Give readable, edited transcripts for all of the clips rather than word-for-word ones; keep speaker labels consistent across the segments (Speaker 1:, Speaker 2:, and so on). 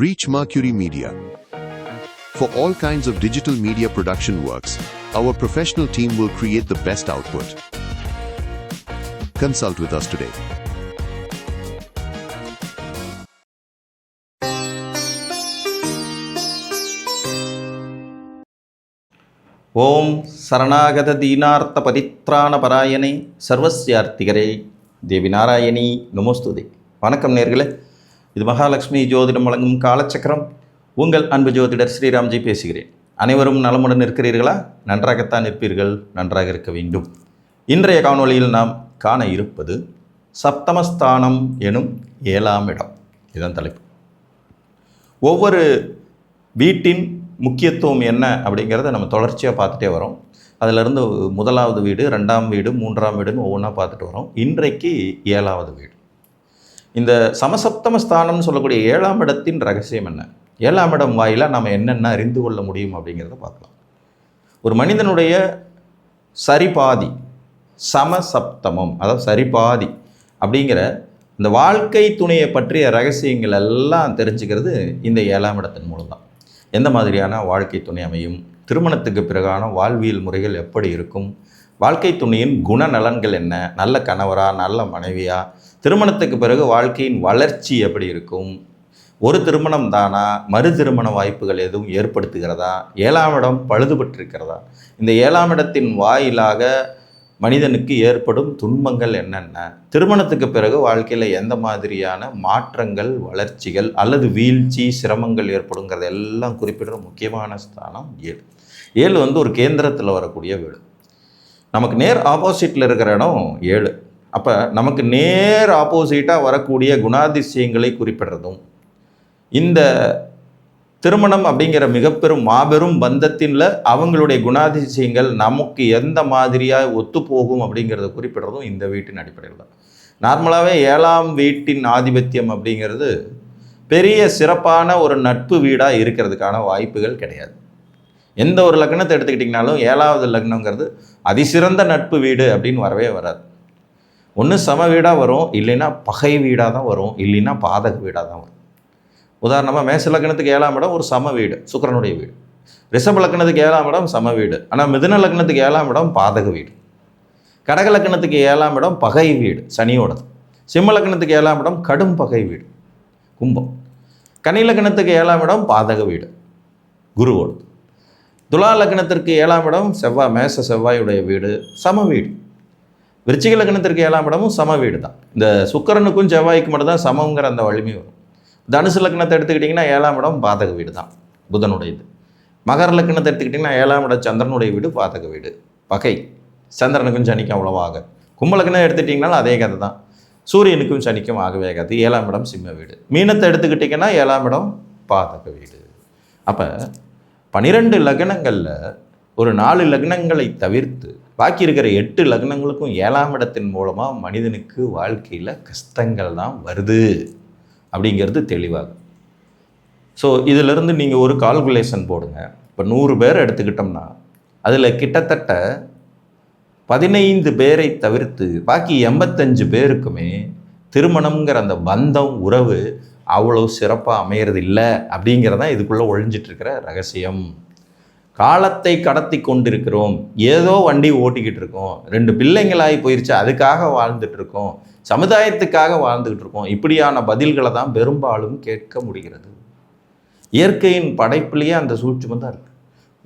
Speaker 1: Reach Mercury Media. For all kinds of digital media production works, our professional team will create the best output. Consult with us today.
Speaker 2: ஓம் சரணாகத தீனார்த்த பதித்ராண பராயணை சர்வஸ்யார்த்திகரே தேவி நாராயணி நமோஸ்துதே. வணக்கம் நேர்களே, இது மகாலட்சுமி ஜோதிடம் வழங்கும் காலச்சக்கரம். உங்கள் அன்பு ஜோதிடர் ஸ்ரீராம்ஜி பேசுகிறேன். அனைவரும் நலமுடன் இருக்கிறீர்களா? நன்றாகத்தான் இருப்பீர்கள், நன்றாக இருக்க வேண்டும். இன்றைய காணொளியில் நாம் காண இருப்பது சப்தமஸ்தானம் எனும் 7ஆம் இடம். இதன் தலைப்பு. ஒவ்வொரு வீட்டின் முக்கியத்துவம் என்ன அப்படிங்கிறத நம்ம தொடர்ச்சியாக பார்த்துட்டே வரோம். அதிலிருந்து முதலாவது வீடு, 2ஆம் வீடு, 3ஆம் வீடுன்னு ஒவ்வொன்றா பார்த்துட்டு வரோம். இன்றைக்கு 7ஆவது வீடு. இந்த சமசப்தம ஸ்தானம்னு சொல்லக்கூடிய 7ஆம் இடத்தின் ரகசியம் என்ன, 7ஆம் இடம் வாயிலாக நம்ம என்னென்ன அறிந்து கொள்ள முடியும் அப்படிங்கிறத பார்க்கலாம். ஒரு மனிதனுடைய சரிபாதி சமசப்தமம், அதாவது சரிபாதி அப்படிங்கிற இந்த வாழ்க்கை துணையை பற்றிய ரகசியங்கள் எல்லாம் தெரிஞ்சுக்கிறது இந்த 7ஆம் இடத்தின் மூலம் தான். எந்த மாதிரியான வாழ்க்கை துணை அமையும், திருமணத்துக்கு பிறகான வாழ்வியல் முறைகள் எப்படி இருக்கும், வாழ்க்கை துணையின் குணநலன்கள் என்ன, நல்ல கணவரா நல்ல மனைவியா, திருமணத்துக்கு பிறகு வாழ்க்கையின் வளர்ச்சி எப்படி இருக்கும், ஒரு திருமணம் தானா, மறு திருமண வாய்ப்புகள் எதுவும் ஏற்படுத்துகிறதா, 7ஆம் இடம் பழுதுபட்டிருக்கிறதா, இந்த 7ஆம் இடத்தின் வாயிலாக மனிதனுக்கு ஏற்படும் துன்பங்கள் என்னென்ன, திருமணத்துக்கு பிறகு வாழ்க்கையில் எந்த மாதிரியான மாற்றங்கள், வளர்ச்சிகள் அல்லது வீழ்ச்சி, சிரமங்கள் ஏற்படுங்கிறது எல்லாம் குறிப்பிடுற முக்கியமான ஸ்தானம் 7. 7 ஒரு கேந்திரத்தில் வரக்கூடிய வீடு. நமக்கு நேர் ஆப்போசிட்டில் இருக்கிற இடம் 7. அப்போ நமக்கு நேர் ஆப்போசிட்டாக வரக்கூடிய குணாதிசயங்களை குறிப்பிடுறதும், இந்த திருமணம் அப்படிங்கிற மாபெரும் பந்தத்தின்ல அவங்களுடைய குணாதிசயங்கள் நமக்கு எந்த மாதிரியாக ஒத்துப்போகும் அப்படிங்கிறத குறிப்பிடுறதும் இந்த வீட்டின் அடிப்படையில் தான். நார்மலாகவே 7ஆம் வீட்டின் ஆதிபத்தியம் அப்படிங்கிறது பெரிய சிறப்பான ஒரு நட்பு வீடாக இருக்கிறதுக்கான வாய்ப்புகள் கிடையாது. எந்த ஒரு லக்னத்தை எடுத்துக்கிட்டிங்கனாலும் 7ஆவது லக்னங்கிறது அதிசிறந்த நட்பு வீடு அப்படின்னு வரவே வராது. ஒன்று சம வீடாக வரும், இல்லைன்னா பகை வீடாக தான் வரும், இல்லைன்னா பாதக வீடாக தான் வரும். உதாரணமாக மேச லக்னத்துக்கு 7ஆம் இடம் ஒரு சம வீடு, சுக்கிரனுடைய வீடு. ரிஷப லக்னத்துக்கு 7ஆம் இடம் சம வீடு, ஆனால் மிதுன லக்னத்துக்கு 7ஆம் இடம் பாதக வீடு. கடக லக்னத்துக்கு 7ஆம் இடம் பகை வீடு, சனியோடது. சிம்ம லக்னத்துக்கு 7ஆம் இடம் கடும் பகை வீடு, கும்பம். கன்னி லக்னத்துக்கு 7ஆம் இடம் பாதக வீடு, குருவோடது. துலா லக்னத்திற்கு 7ஆம் இடம் மேச செவ்வாயுடைய வீடு, சம வீடு. விருச்சிக லக்னத்திற்கு 7ஆம் இடமும் சம வீடு தான். இந்த சுக்கிரனுக்கும் செவ்வாய்க்கு மட்டும் தான் சமங்கிற அந்த வலிமை வரும். தனுசு லக்னத்தை எடுத்துக்கிட்டிங்கன்னா 7ஆம் இடம் பாதக வீடு தான், புதனுடையது. மகர லக்னத்தை எடுத்துக்கிட்டிங்கன்னா 7ஆம் இடம் சந்திரனுடைய வீடு, பாதக வீடு, பகை. சந்திரனுக்கும் சனிக்கும் அவ்வளவாக. கும்ப லக்னம் எடுத்துக்கிட்டிங்கனாலும் அதே கதை தான், சூரியனுக்கும் சனிக்கும் ஆகவே ஆகாது. 7ஆம் இடம் சிம்ம வீடு. மீனத்தை எடுத்துக்கிட்டிங்கன்னா 7ஆம் இடம் பாதக வீடு. அப்போ 12 லக்னங்களில் ஒரு 4 லக்னங்களை தவிர்த்து பாக்கி இருக்கிற 8 லக்னங்களுக்கும் 7ஆம் இடத்தின் மூலமாக மனிதனுக்கு வாழ்க்கையில் கஷ்டங்கள் தான் வருது அப்படிங்கிறது தெளிவாகும். ஸோ இதிலிருந்து நீங்கள் ஒரு கால்குலேஷன் போடுங்க. இப்போ 100 பேர் எடுத்துக்கிட்டோம்னா அதில் கிட்டத்தட்ட 15 பேரை தவிர்த்து பாக்கி 85 பேருக்குமே திருமணம்ங்கிற அந்த பந்தம், உறவு அவ்வளோ சிறப்பாக அமையிறது இல்லை அப்படிங்கிறதான் இதுக்குள்ளே ஒழிஞ்சிட்ருக்கிற ரகசியம். காலத்தை கடத்தி கொண்டிருக்கிறோம், ஏதோ வண்டி ஓட்டிக்கிட்டு இருக்கோம், 2 பிள்ளைங்களாகி போயிடுச்சு அதுக்காக வாழ்ந்துட்டு இருக்கோம், சமுதாயத்துக்காக வாழ்ந்துக்கிட்டு இருக்கோம். இப்படியான பதில்களை தான் பெரும்பாலும் கேட்க முடிகிறது. இயற்கையின் படைப்பிலேயே அந்த சூட்சுமம் தான் இருக்குது.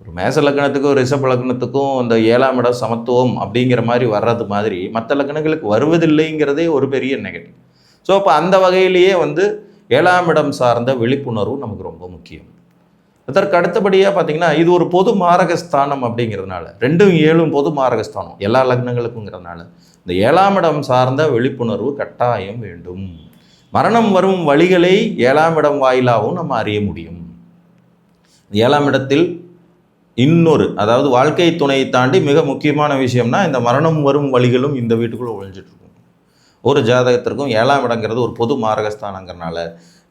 Speaker 2: ஒரு மேச லக்னத்துக்கும் ரிஷப லக்னத்துக்கும் அந்த 7ஆம் இடம் சமத்துவம் அப்படிங்கிற மாதிரி வர்றது மாதிரி மற்ற லக்னங்களுக்கு வருவதில்லைங்கிறதே ஒரு பெரிய நெகட்டிவ். ஸோ அப்போ அந்த வகையிலேயே 7ஆம் இடம் சார்ந்த விழிப்புணர்வு நமக்கு ரொம்ப முக்கியம். அதற்கு அடுத்தபடியாக பார்த்திங்கன்னா இது ஒரு பொது மாரகஸ்தானம் அப்படிங்கிறதுனால 2ம் 7ம் பொது மாரகஸ்தானம் எல்லா லக்னங்களுக்குங்கிறதுனால இந்த 7ஆம் இடம் சார்ந்த விழிப்புணர்வு கட்டாயம் வேண்டும். மரணம் வரும் வழிகளை 7ஆம் இடம் வாயிலாகவும் நம்ம அறிய முடியும். 7ஆம் இடத்தில் இன்னொரு, அதாவது வாழ்க்கை துணையை தாண்டி மிக முக்கியமான விஷயம்னா இந்த மரணம் வரும் வழிகளும் இந்த வீட்டுக்குள்ளே ஒழிஞ்சிட்ருக்கும். ஒரு ஜாதகத்திற்கும் 7ஆம் இடங்கிறது ஒரு பொது மாரகஸ்தானங்கிறனால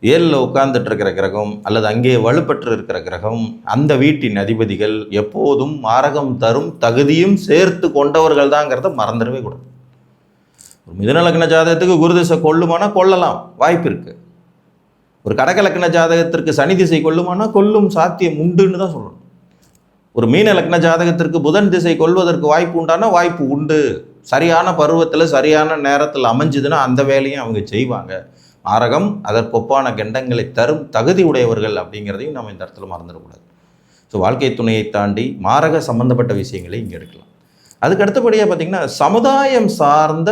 Speaker 2: 7ல் உட்கார்ந்துட்டு இருக்கிற கிரகம் அல்லது அங்கே வலுப்பற்று இருக்கிற கிரகம், அந்த வீட்டின் அதிபதிகள் எப்போதும் மாரகம் தரும் தகுதியும் சேர்த்து கொண்டவர்கள் தாங்கிறத மறந்துடவே கூடாது. ஒரு மிதுன லக்ன ஜாதகத்துக்கு குருதிசை கொள்ளுமானா கொள்ளலாம், வாய்ப்பு இருக்குது. ஒரு கடகலக்கண ஜாதகத்திற்கு சனி திசை கொல்லுமானா கொல்லும், சாத்தியம் உண்டுன்னு தான் சொல்லணும். ஒரு மீன லக்ன ஜாதகத்திற்கு புதன் திசை கொள்வதற்கு வாய்ப்பு உண்டானா வாய்ப்பு உண்டு. சரியான பருவத்தில் சரியான நேரத்தில் அமைஞ்சுதுன்னா அந்த வேலையும் அவங்க செய்வாங்க. மாரகம் அதற்கொப்பான கண்டங்களை தரும் தகுதி உடையவர்கள் அப்படிங்கிறதையும் நம்ம இந்த இடத்துல மறந்துடக்கூடாது. ஸோ வாழ்க்கை துணையை தாண்டி மாரக சம்பந்தப்பட்ட விஷயங்களை இங்கே எடுக்கலாம். அதுக்கு அடுத்தபடியாக பார்த்திங்கன்னா சமுதாயம் சார்ந்த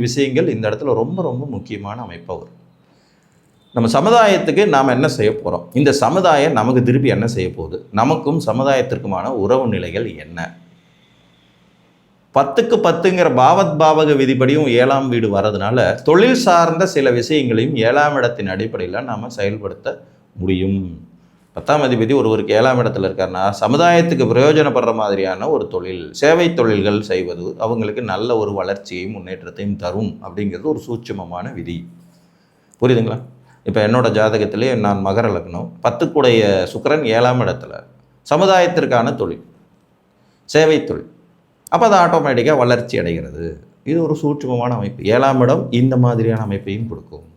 Speaker 2: விஷயங்கள் இந்த இடத்துல ரொம்ப ரொம்ப முக்கியமான அமைப்பாக வரும். நம்ம சமுதாயத்துக்கு நாம் என்ன செய்ய போகிறோம், இந்த சமுதாயம் நமக்கு திருப்பி என்ன செய்ய போகுது, நமக்கும் சமுதாயத்திற்குமான உறவு நிலைகள் என்ன. 10க்கு 10ங்கிற பாவக விதிப்படியும் 7ஆம் வீடு வர்றதுனால தொழில் சார்ந்த சில விஷயங்களையும் 7ஆம் இடத்தின் அடிப்படையில் நாம் செயல்படுத்த முடியும். 10ஆம் அதிபதி ஒருவருக்கு 7ஆம் இடத்துல இருக்காருன்னா சமுதாயத்துக்கு பிரயோஜனப்படுற மாதிரியான ஒரு தொழில், சேவை தொழில்கள் செய்வது அவங்களுக்கு நல்ல ஒரு வளர்ச்சியையும் முன்னேற்றத்தையும் தரும் அப்படிங்கிறது ஒரு சூட்சுமமான விதி. புரியுதுங்களா? இப்போ என்னோடய ஜாதகத்திலே நான் மகர லக்னம், 10க்குடைய சுக்கிரன் 7ஆம் இடத்துல, சமுதாயத்திற்கான தொழில், சேவை தொழில். அப்போ அது ஆட்டோமேட்டிக்காக வளர்ச்சி அடைகிறது. இது ஒரு சூட்சுமமான அமைப்பு. 7ஆம் இடம் இந்த மாதிரியான அமைப்பையும் கொடுக்கும்.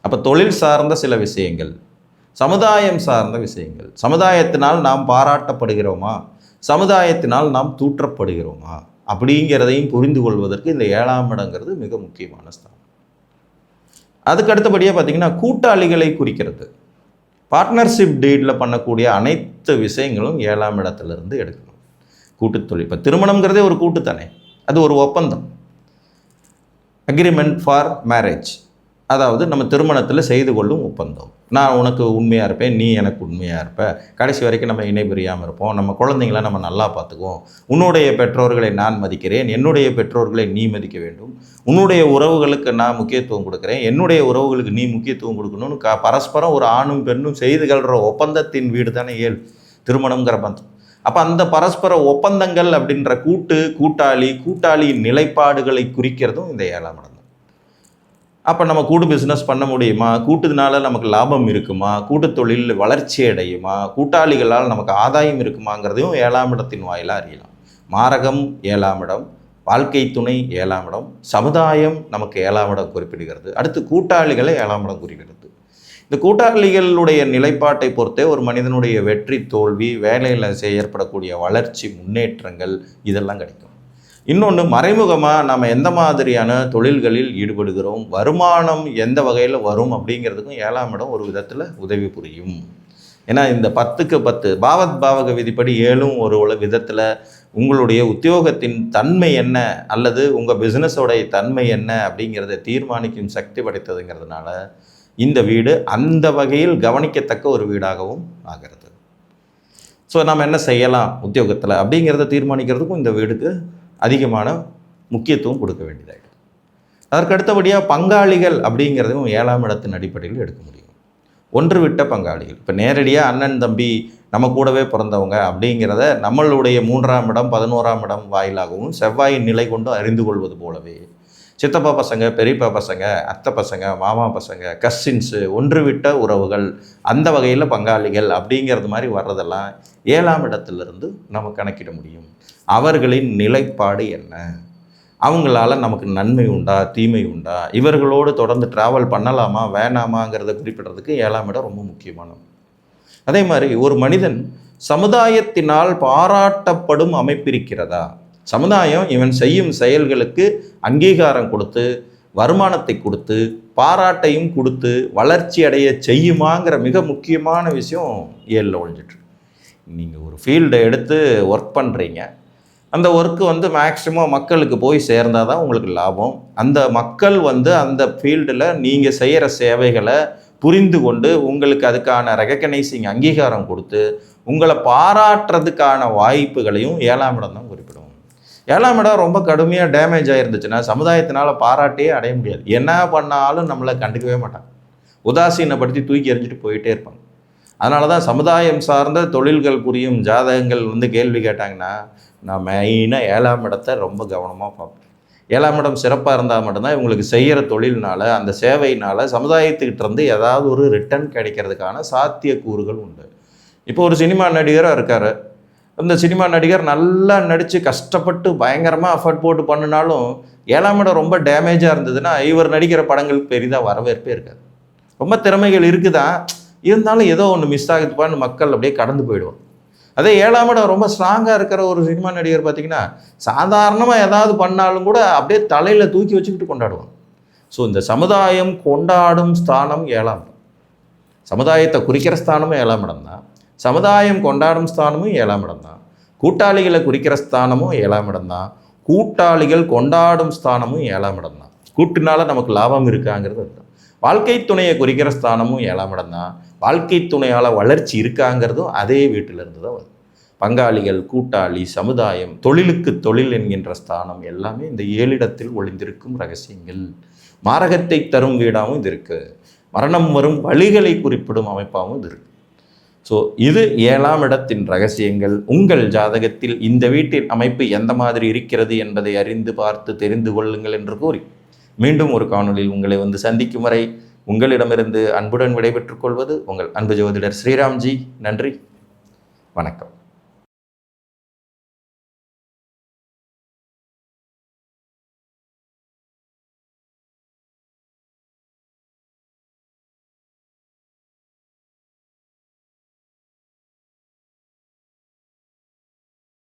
Speaker 2: அப்போ தொழில் சார்ந்த சில விஷயங்கள், சமுதாயம் சார்ந்த விஷயங்கள், சமுதாயத்தினால் நாம் பாராட்டப்படுகிறோமா, சமுதாயத்தினால் நாம் தூற்றப்படுகிறோமா அப்படிங்கிறதையும் புரிந்து கொள்வதற்கு இந்த 7ஆம் இடங்கிறது மிக முக்கியமான ஸ்தானம். அதுக்கு அடுத்தபடியாக பார்த்திங்கன்னா கூட்டாளிகளை குறிக்கிறது. பார்ட்னர்ஷிப் டீலில் பண்ணக்கூடிய அனைத்து விஷயங்களும் 7ஆம் இடத்துலேருந்து எடுக்கணும். கூட்டுத்தொழில், இப்போ திருமணங்கிறதே ஒரு கூட்டு தானே, அது ஒரு ஒப்பந்தம், அக்ரிமெண்ட் ஃபார் மேரேஜ். அதாவது நம்ம திருமணத்தில் செய்து கொள்ளும் ஒப்பந்தம். நான் உனக்கு உண்மையாக இருப்பேன், நீ எனக்கு உண்மையாக இருப்ப, கடைசி வரைக்கும் நம்ம இணை பிரியாமல் இருப்போம், நம்ம குழந்தைங்கள நம்ம நல்லா பார்த்துக்குவோம், உன்னுடைய பெற்றோர்களை நான் மதிக்கிறேன், என்னுடைய பெற்றோர்களை நீ மதிக்க வேண்டும், உன்னுடைய உறவுகளுக்கு நான் முக்கியத்துவம் கொடுக்குறேன், என்னுடைய உறவுகளுக்கு நீ முக்கியத்துவம் கொடுக்கணும்னு பரஸ்பரம் ஒரு ஆணும் பெண்ணும் செய்து கொள்கிற ஒப்பந்தத்தின் வீடு தானே 7 திருமணங்கிற பந்தம். அப்போ அந்த பரஸ்பர ஒப்பந்தங்கள் அப்படின்ற கூட்டாளியின் நிலைப்பாடுகளை குறிக்கிறதும் இந்த 7ஆம் இடம். அப்போ நம்ம கூட்டு பிஸ்னஸ் பண்ண முடியுமா, கூட்டுனால நமக்கு லாபம் இருக்குமா, கூட்டு தொழில் வளர்ச்சி அடையுமா, கூட்டாளிகளால் நமக்கு ஆதாயம் இருக்குமாங்கிறதையும் 7ஆம் இடத்தின் வாயிலாக அறியலாம். மாரகம் 7ஆம் இடம், வாழ்க்கை துணை 7ஆம் இடம், சமுதாயம் நமக்கு 7ஆம் இடம் குறிப்பிடுகிறது. அடுத்து கூட்டாளிகளை 7ஆம் இடம் குறிக்கிறது. இந்த கூட்டாளிகளுடைய நிலைப்பாட்டை பொறுத்தே ஒரு மனிதனுடைய வெற்றி தோல்வி, வேலையில் ஏற்படக்கூடிய வளர்ச்சி முன்னேற்றங்கள் இதெல்லாம் கிடைக்கும். இன்னொன்று, மறைமுகமாக நம்ம எந்த மாதிரியான தொழில்களில் ஈடுபடுகிறோம், வருமானம் எந்த வகையில் வரும் அப்படிங்கிறதுக்கும் 7ஆம் இடம் ஒரு விதத்தில் உதவி புரியும். ஏன்னா இந்த 10க்கு 10 பாவக விதிப்படி 7ம் ஒரு விதத்தில் உங்களுடைய உத்தியோகத்தின் தன்மை என்ன அல்லது உங்கள் பிஸ்னஸோடைய தன்மை என்ன அப்படிங்கிறத தீர்மானிக்கும் சக்தி படைத்ததுங்கிறதுனால இந்த வீடு அந்த வகையில் கவனிக்கத்தக்க ஒரு வீடாகவும் ஆகிறது. ஸோ நம்ம என்ன செய்யலாம் உத்தியோகத்தில் அப்படிங்கிறத தீர்மானிக்கிறதுக்கும் இந்த வீடுக்கு அதிகமான முக்கியத்துவம் கொடுக்க வேண்டியதாகிடும். அதற்கு அடுத்தபடியாக பங்காளிகள் அப்படிங்கிறதையும் 7ஆம் இடத்தின் அடிப்படையில் எடுக்க முடியும். ஒன்று விட்ட பங்காளிகள், இப்போ நேரடியாக அண்ணன் தம்பி நம்ம கூடவே பிறந்தவங்க அப்படிங்கிறத நம்மளுடைய 3ஆம் இடம் 11ஆம் இடம் வாயிலாகவும் செவ்வாயின் நிலை கொண்டு அறிந்து கொள்வது போலவே சித்தப்பா பசங்க, பெரியப்பா பசங்க, அத்தை பசங்க, மாமா பசங்க, கசின்ஸு, ஒன்று விட்ட உறவுகள், அந்த வகையில் பங்காளிகள் அப்படிங்கிறது மாதிரி வர்றதெல்லாம் 7ஆம் இடத்துலேருந்து நம்ம கணக்கிட முடியும். அவர்களின் நிலைப்பாடு என்ன, அவங்களால நமக்கு நன்மை உண்டா தீமை உண்டா, இவர்களோடு தொடர்ந்து ட்ராவல் பண்ணலாமா வேணாமாங்கிறத குறிப்பிடுறதுக்கு 7ஆம் இடம் ரொம்ப முக்கியமானது. அதே மாதிரி ஒரு மனிதன் சமுதாயத்தினால் பாராட்டப்படும் அமைப்பிருக்கிறதா, சமுதாயம் இவன் செய்யும் செயல்களுக்கு அங்கீகாரம் கொடுத்து வருமானத்தை கொடுத்து பாராட்டையும் கொடுத்து வளர்ச்சி அடைய செய்யுமாங்கிற மிக முக்கியமான விஷயம் 7ல் ஒழிஞ்சிட்டு. நீங்கள் ஒரு ஃபீல்டை எடுத்து ஒர்க் பண்ணுறீங்க, அந்த ஒர்க்கு மேக்ஸிமம் மக்களுக்கு போய் சேர்ந்தால் தான் உங்களுக்கு லாபம். அந்த மக்கள் அந்த ஃபீல்டில் நீங்கள் செய்கிற சேவைகளை புரிந்து கொண்டு உங்களுக்கு அதுக்கான ரெகக்னைசிங் அங்கீகாரம் கொடுத்து உங்களை பாராட்டுறதுக்கான வாய்ப்புகளையும் 7ஆம் இடம் தான் குறிப்பிடும். 7ஆம் இடம் ரொம்ப கடுமையாக டேமேஜ் ஆகிருந்துச்சுன்னா சமுதாயத்தினால் பாராட்டியே அடைய முடியாது. என்ன பண்ணாலும் நம்மளை கண்டுக்கவே மாட்டாங்க, உதாசீனப்படுத்தி தூக்கி எறிஞ்சிட்டு போயிட்டே இருப்பாங்க. அதனால தான் சமுதாயம் சார்ந்த தொழில்கள் புரியும் ஜாதகங்கள் கேள்வி கேட்டாங்கன்னா நான் மெயினாக 7ஆம் இடத்தை ரொம்ப கவனமாக பார்ப்பேன். 7ஆம் இடம் சிறப்பாக இருந்தால் மட்டும்தான் இவங்களுக்கு செய்கிற தொழில்னால் அந்த சேவையினால் சமுதாயத்துக்கிட்டேருந்து ஏதாவது ஒரு ரிட்டர்ன் கிடைக்கிறதுக்கான சாத்தியக்கூறுகள் உண்டு. இப்போ ஒரு சினிமா நடிகராக இருக்கார், அந்த சினிமா நடிகர் நல்லா நடித்து கஷ்டப்பட்டு பயங்கரமாக எஃபர்ட் போட்டு பண்ணினாலும் 7ஆம் இடம் ரொம்ப டேமேஜாக இருந்ததுன்னா இவர் நடிக்கிற படங்களுக்கு பெரிதாக வரவேற்பே இருக்காது. ரொம்ப திறமைகள் இருக்குதான், இருந்தாலும் ஏதோ ஒன்று மிஸ் ஆகுதுப்பான்னு மக்கள் அப்படியே கடந்து போயிடுவோம். அதே 7ஆம் இடம் ரொம்ப ஸ்ட்ராங்காக இருக்கிற ஒரு சினிமா நடிகர் பார்த்தீங்கன்னா சாதாரணமாக ஏதாவது பண்ணாலும் கூட அப்படியே தலையில் தூக்கி வச்சுக்கிட்டு கொண்டாடுவான். ஸோ இந்த சமுதாயம் கொண்டாடும் ஸ்தானம் 7ஆம் இடம். சமுதாயத்தை குறிக்கிற ஸ்தானமும் 7ஆம் இடம் தான், சமுதாயம் கொண்டாடும் ஸ்தானமும் 7ஆம் இடம் தான், கூட்டாளிகளை குறிக்கிற ஸ்தானமும் 7ஆம் இடம் தான், கூட்டாளிகள் கொண்டாடும் ஸ்தானமும் 7ஆம் இடம் தான். கூட்டினால நமக்கு லாபம் இருக்காங்கிறது அதுதான். வாழ்க்கை துணையை குறிக்கிற ஸ்தானமும் 7ஆம் இடம் தான், வாழ்க்கை துணையால் வளர்ச்சி இருக்காங்கிறதும் அதே வீட்டிலிருந்து தான் வருது. பங்காளிகள், கூட்டாளி, சமுதாயம், தொழிலுக்கு தொழில் என்கின்ற ஸ்தானம் எல்லாமே இந்த 7 இடத்தில் ஒளிந்திருக்கும் ரகசியங்கள். மாரகத்தை தரும் வீடாகவும் இது இருக்குது, மரணம் வரும் வழிகளை குறிப்பிடும் அமைப்பாகவும் இது இருக்குது. ஸோ இது 7ஆம் இடத்தின் ரகசியங்கள். உங்கள் ஜாதகத்தில் இந்த வீட்டின் அமைப்பு எந்த மாதிரி இருக்கிறது என்பதை அறிந்து பார்த்து தெரிந்து கொள்ளுங்கள் என்று கூறி மீண்டும் ஒரு காணொளியில் உங்களை வந்து சந்திக்கும் வரை உங்களிடமிருந்து அன்புடன் விடைபெற்றுக் கொள்வது உங்கள் அன்பு ஜோதிடர் ஸ்ரீராம்ஜி. நன்றி, வணக்கம்.